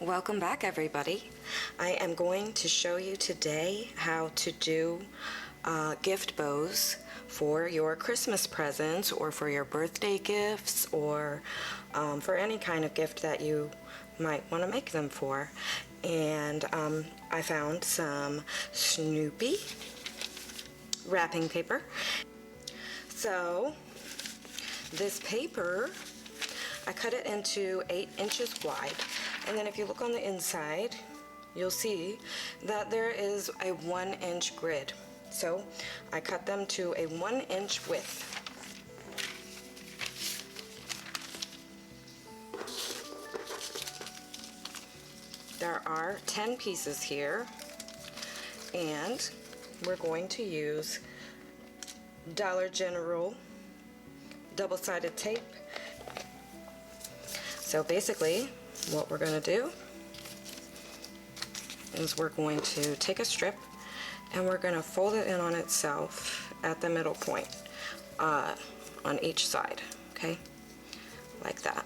Welcome back, everybody. I am going to show you today how to do gift bows for your Christmas presents or for your birthday gifts or for any kind of gift that you might want to make them for. And I found some Snoopy wrapping paper. So this paper, I cut it into 8 inches wide. And then if you look on the inside, you'll see that there is a 1-inch grid. So I cut them to a 1-inch width. There are 10 pieces here, and we're going to use Dollar General double-sided tape. So basically, what we're going to do is we're going to take a strip and we're going to fold it in on itself at the middle point on each side, okay, like that.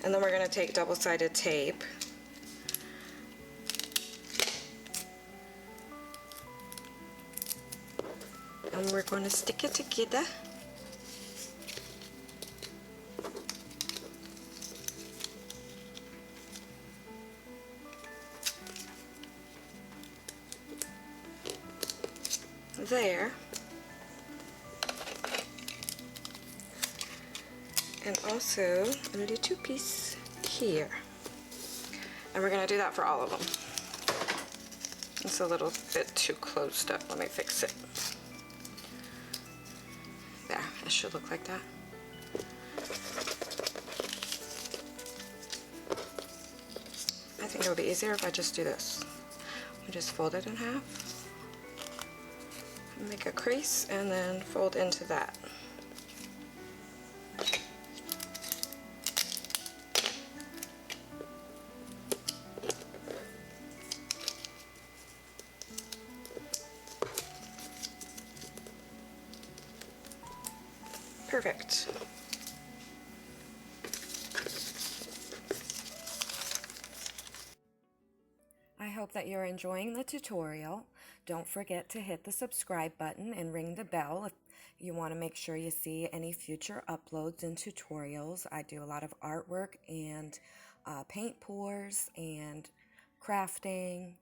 And then we're going to take double-sided tape and we're going to stick it together. There, and also a little piece here, and we're going to do that for all of them. It's a little bit too closed up. Let me fix it. There, it should look like that. I think it would be easier if I just do this. We just fold it in half. Make a crease and then fold into that. Perfect. I hope that you're enjoying the tutorial. Don't forget to hit the subscribe button and ring the bell if you want to make sure you see any future uploads and tutorials. I do a lot of artwork and paint pours and crafting.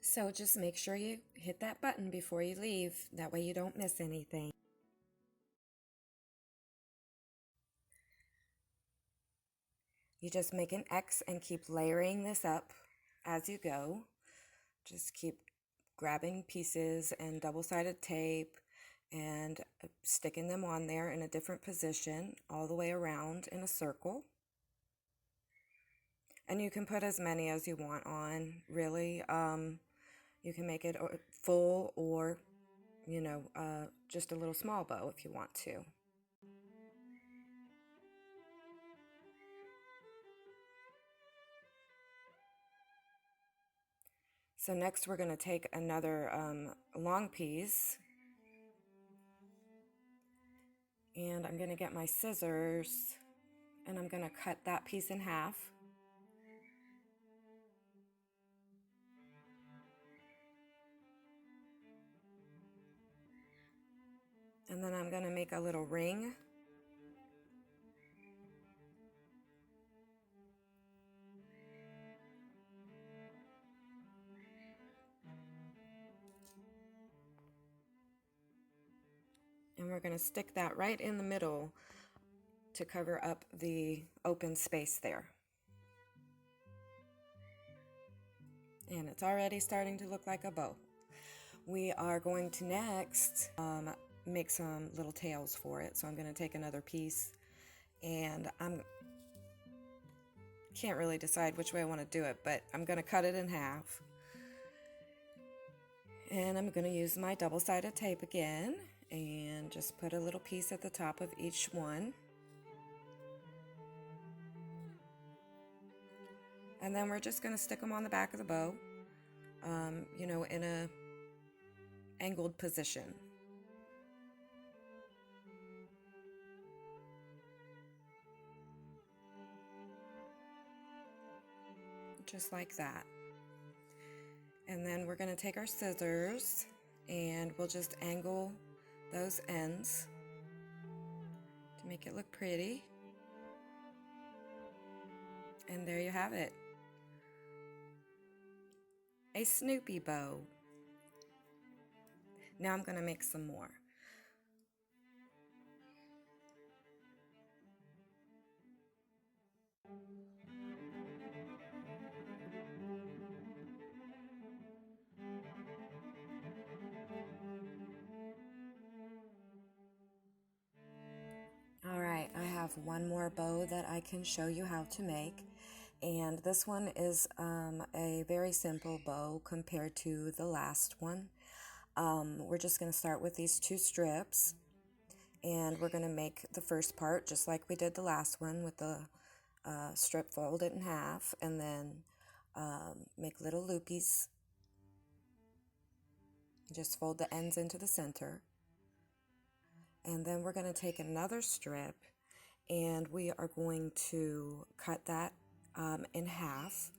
So just make sure you hit that button before you leave. That way you don't miss anything. You just make an X and keep layering this up as you go. Just keep grabbing pieces and double-sided tape and sticking them on there in a different position all the way around in a circle. And you can put as many as you want on, really. You can make it full or, you know, just a little small bow if you want to. So next we're going to take another long piece, and I'm going to get my scissors and I'm going to cut that piece in half. And then I'm going to make a little ring. And we're going to stick that right in the middle to cover up the open space there. And it's already starting to look like a bow. We are going to next make some little tails for it. So I'm going to take another piece, and can't really decide which way I want to do it, but I'm going to cut it in half. And I'm going to use my double-sided tape again and just put a little piece at the top of each one. And then we're just going to stick them on the back of the bow, you know, in a angled position. just like that. And then we're going to take our scissors and we'll just angle those ends to make it look pretty. And there you have it, a Snoopy bow. Now I'm going to make some more. Alright, I have one more bow that I can show you how to make, and this one is a very simple bow compared to the last one. We're just going to start with these 2 strips, and we're going to make the first part just like we did the last one with the strip, fold it in half, and then make little loopies. Just fold the ends into the center. And then we're going to take another strip and we are going to cut that in half.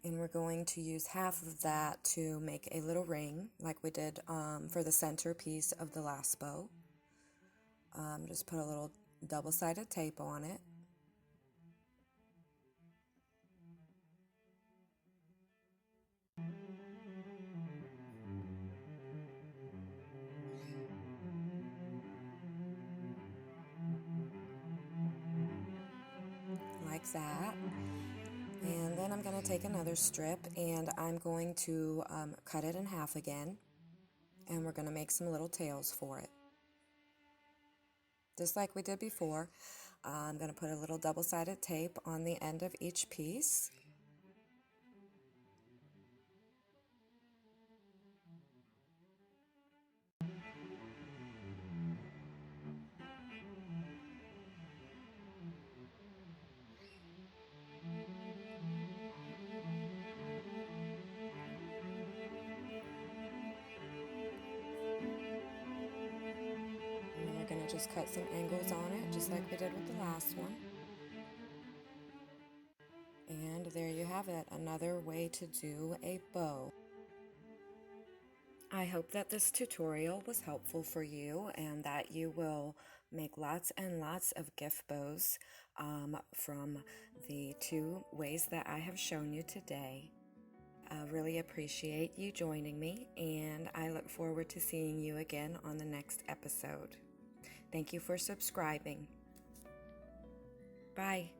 And we're going to use half of that to make a little ring like we did for the center piece of the last bow. Just put a little double-sided tape on it. Like that. And then I'm going to take another strip and I'm going to cut it in half again, and we're going to make some little tails for it. Just like we did before, I'm going to put a little double-sided tape on the end of each piece. And then we're going to just cut some angles on it, just like we did with the last one. And there you have it, another way to do a bow. I hope that this tutorial was helpful for you and that you will make lots and lots of gift bows from the 2 ways that I have shown you today. I really appreciate you joining me, and I look forward to seeing you again on the next episode. Thank you for subscribing. Bye.